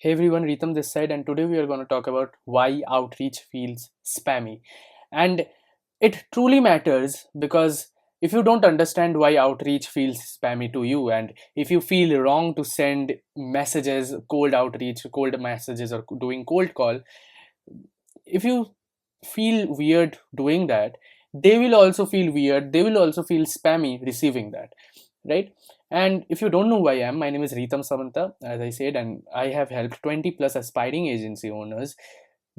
Hey everyone, Ritam this side, and today we are going to talk about why outreach feels spammy. And it truly matters because if you don't understand why outreach feels spammy to you, and if you feel wrong to send messages, cold outreach, cold messages, or doing cold call, if you feel weird doing that, they will also feel weird, they will also feel spammy receiving that, right? And if you don't know who I am, my name is Ritam Samanta, as I said, and I have helped 20 plus aspiring agency owners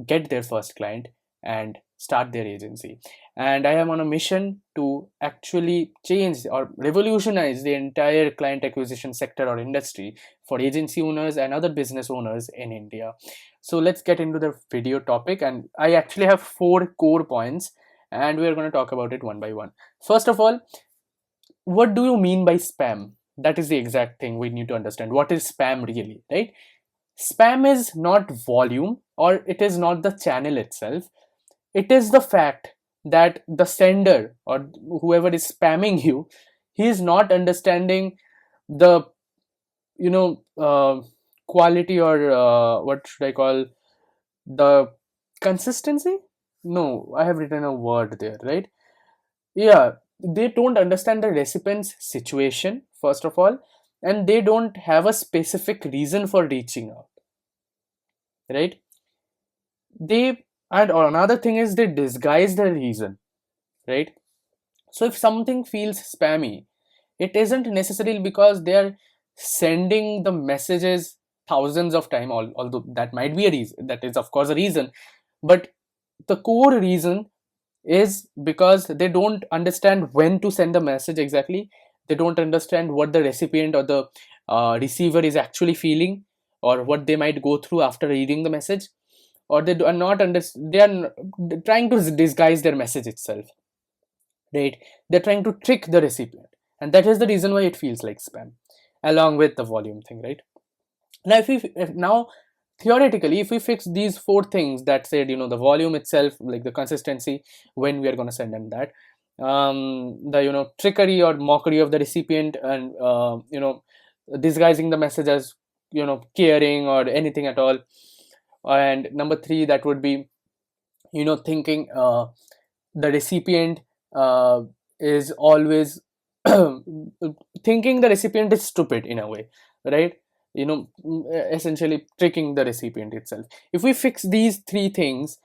get their first client and start their agency. And I am on a mission to actually change or revolutionize the entire client acquisition sector or industry for agency owners and other business owners in India. So let's get into the video topic. And I actually have four core points, and we're going to talk about it one by one. First of all, what do you mean by spam? That is the exact thing we need to understand. What is spam really, right? Spam is not volume, or it is not the channel itself. It is the fact that the sender or whoever is spamming you, he is not understanding the you know quality, or what should I call, the consistency. No, I have written a word there, right? Yeah, they don't understand the recipient's situation first of all, and they don't have a specific reason for reaching out, right? They and or another thing is they disguise the reason, right? So if something feels spammy, it isn't necessarily because they are sending the messages thousands of times, although that might be a reason, that is of course a reason, but the core reason is because they don't understand when to send the message exactly. They don't understand what the recipient or the receiver is actually feeling, or what they might go through after reading the message, or are not they are trying to disguise their message itself, right? They're trying to trick the recipient, and that is the reason why it feels like spam, along with the volume thing, right? Now if now theoretically, if we fix these four things that said, the volume itself, like the consistency, when we are going to send them that, the trickery or mockery of the recipient, and disguising the message as caring or anything at all. And number three, that would be thinking the recipient uh, is always thinking the recipient is stupid in a way, right? Essentially tricking the recipient itself. If we fix these three things,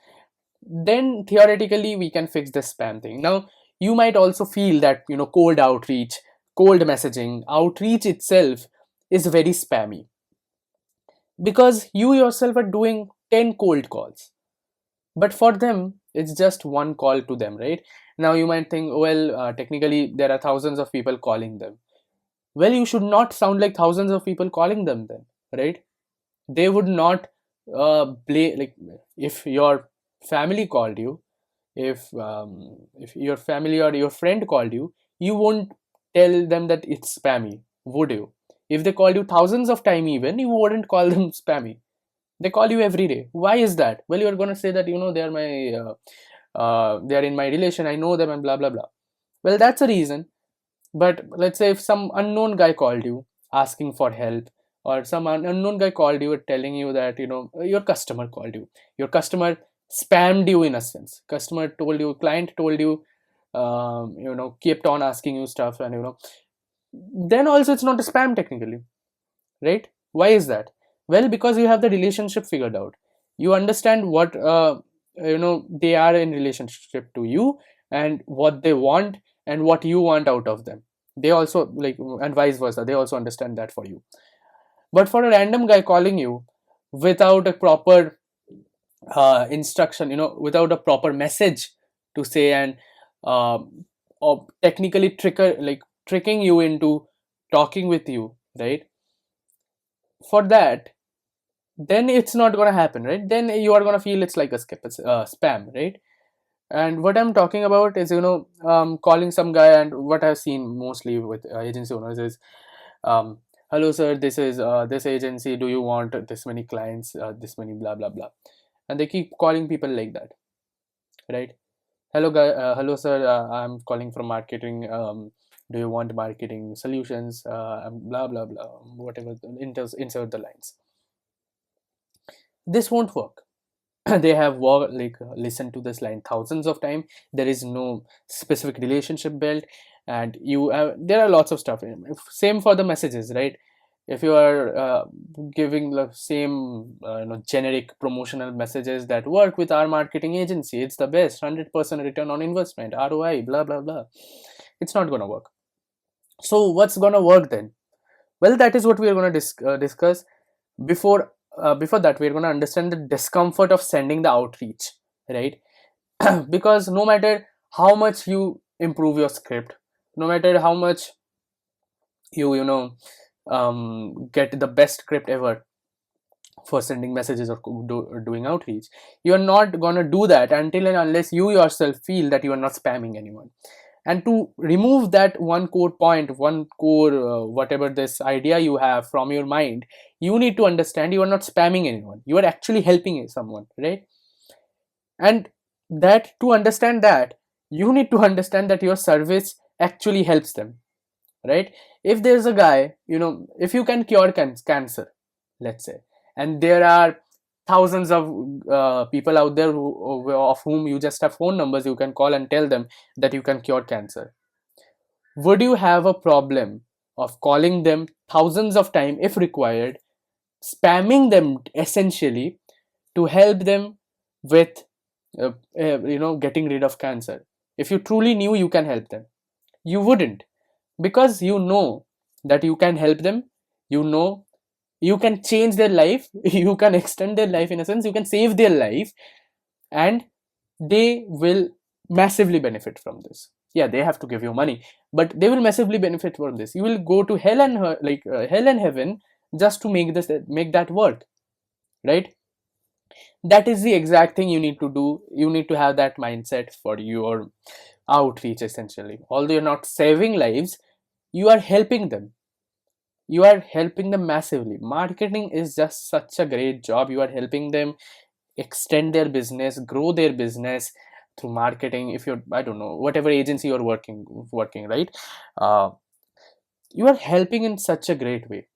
then theoretically we can fix the spam thing. Now you might also feel that cold outreach, cold messaging, outreach itself is very spammy because you yourself are doing 10 cold calls, but for them it's just one call to them, right? Now you might think, well, technically there are thousands of people calling them. Well, you should not sound like thousands of people calling them then, right? They would not play like, if your family called you, if your family or your friend called you, you won't tell them that it's spammy, would you? If they called you thousands of time, even you wouldn't call them spammy. They call you every day. Why is that? Well, you're going to say that they are my they are in my relation, I know them, and blah blah blah. Well, that's a reason. But let's say if some unknown guy called you asking for help, or some unknown guy called you telling you that your customer called you, your customer spammed you in a sense, customer told you, client told you, kept on asking you stuff, and then also it's not a spam technically, right? Why is that? Well, because you have the relationship figured out. You understand what they are in relationship to you, and what they want, and what you want out of them. They also like, and vice versa, they also understand that for you. But for a random guy calling you without a proper instruction, without a proper message to say, and uh, or technically tricking you into talking with you, right? For that, then it's not going to happen, right? Then you are going to feel it's like a spam, right? And what I'm talking about is calling some guy, and what I've seen mostly with agency owners is, um, hello sir, this is this agency, do you want this many clients, this many blah blah blah, and they keep calling people like that, right? Hello guy, hello sir, I'm calling from marketing, do you want marketing solutions, blah blah blah, whatever, insert the lines. this won't work. They have listened to this line thousands of times. There is no specific relationship built, and there are lots of stuff. Same for the messages, right? If you are giving the same generic promotional messages that work with our marketing agency, it's the best, 100% return on investment, ROI, blah blah blah, it's not gonna work. So what's gonna work then? Well, that is what we are gonna discuss. Before that, we're going to understand the discomfort of sending the outreach, right? Because no matter how much you improve your script, no matter how much get the best script ever for sending messages or doing outreach, you are not going to do that until and unless you yourself feel that you are not spamming anyone. And to remove that one core point, one core whatever this idea you have from your mind, you need to understand you are not spamming anyone, you are actually helping someone, right? And that to understand that, you need to understand that your service actually helps them, right? If there's a guy, if you can cure cancer, let's say, and there are thousands of people out there of whom you just have phone numbers, you can call and tell them that you can cure cancer. Would you have a problem of calling them thousands of times if required, spamming them essentially to help them with getting rid of cancer? If you truly knew you can help them, you wouldn't, because you know that you can help them, you can change their life, you can extend their life, in a sense you can save their life, and they will massively benefit from this. Yeah, they have to give you money, but they will massively benefit from this. You will go to hell and hell and heaven just to make that work, right? That is the exact thing you need to do. You need to have that mindset for your outreach. Essentially, although you're not saving lives, you are helping them. You are helping them massively. Marketing is just such a great job. You are helping them extend their business, grow their business through marketing. If you're, I don't know, whatever agency you're working, right? uh, you are helping in such a great way,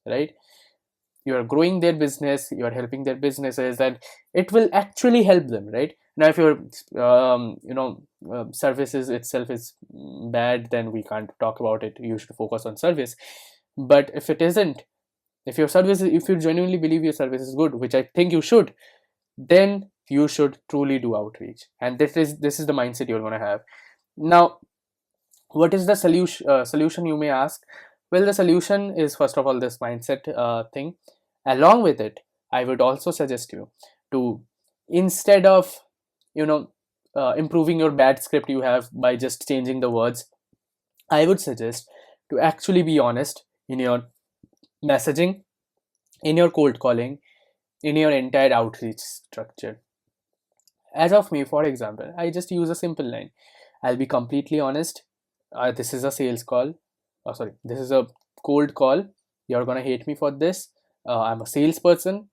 right? You are growing their business, you are helping their businesses, and it will actually help them, right? Now if your services itself is bad, then we can't talk about it. You should focus on service. But if it isn't, if you genuinely believe your service is good, which I think you should, then you should truly do outreach. And this is the mindset you're going to have. Now, what is the solution, you may ask? Well, the solution is, first of all, this mindset thing. Along with it, I would also suggest you to, instead of improving your bad script you have by just changing the words, I would suggest to actually be honest in your messaging, in your cold calling, in your entire outreach structure. As of me, for example, I just use a simple line. I'll be completely honest. This is a sales call. Oh, sorry, this is a cold call. You're gonna hate me for this. I'm a salesperson.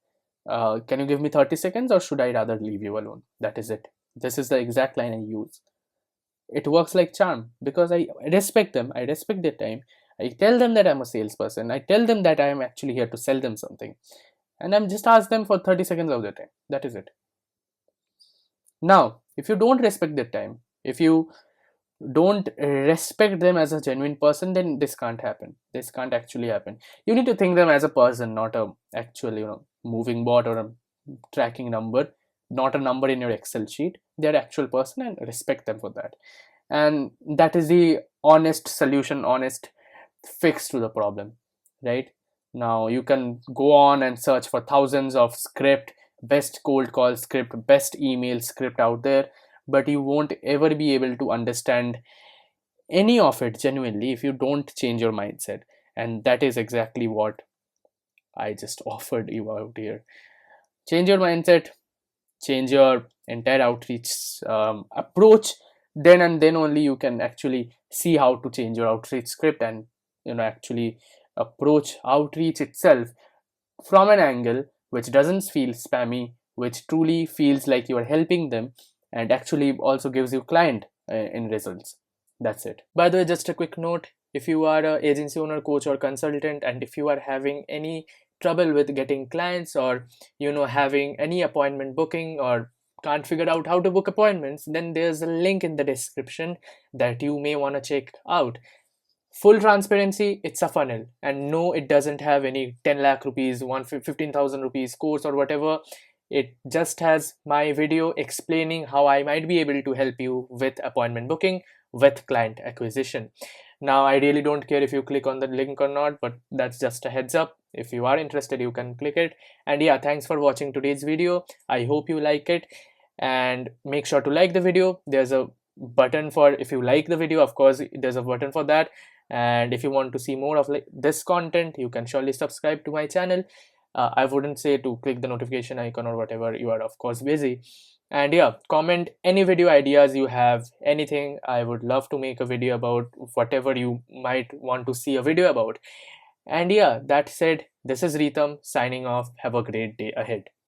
Can you give me 30 seconds, or should I rather leave you alone? That is it. This is the exact line I use. It works like charm because I respect them. I respect their time. I tell them that I'm a salesperson. I tell them that I am actually here to sell them something. And I'm just ask them for 30 seconds of their time. That is it. Now, if you don't respect their time, if you don't respect them as a genuine person, then this can't happen. This can't actually happen. You need to think them as a person, not a actual moving bot or a tracking number, not a number in your Excel sheet. They're actual person, and respect them for that. And that is the honest solution, honest fix to the problem, right? Now you can go on and search for thousands of script, best cold call script, best email script out there, but you won't ever be able to understand any of it genuinely if you don't change your mindset. And that is exactly what I just offered you out here. Change your mindset, change your entire outreach approach. Then and then only you can actually see how to change your outreach script, and actually approach outreach itself from an angle which doesn't feel spammy, which truly feels like you are helping them, and actually also gives you client in results. That's it. By the way, just a quick note: if you are an agency owner, coach, or consultant, and if you are having any trouble with getting clients, or having any appointment booking, or can't figure out how to book appointments, then there's a link in the description that you may want to check out. Full transparency, it's a funnel, and no, it doesn't have any 10 lakh rupees, 15,000 rupees course or whatever. It just has my video explaining how I might be able to help you with appointment booking, with client acquisition. Now, I really don't care if you click on the link or not, but that's just a heads up. If you are interested, you can click it. And yeah, thanks for watching today's video. I hope you like it, and make sure to like the video. There's a button for, if you like the video, of course there's a button for that. And if you want to see more of this content, you can surely subscribe to my channel. I wouldn't say to click the notification icon or whatever, you are of course busy. And yeah, comment any video ideas you have, anything. I would love to make a video about whatever you might want to see a video about. And yeah, that said, this is Ritam signing off. Have a great day ahead.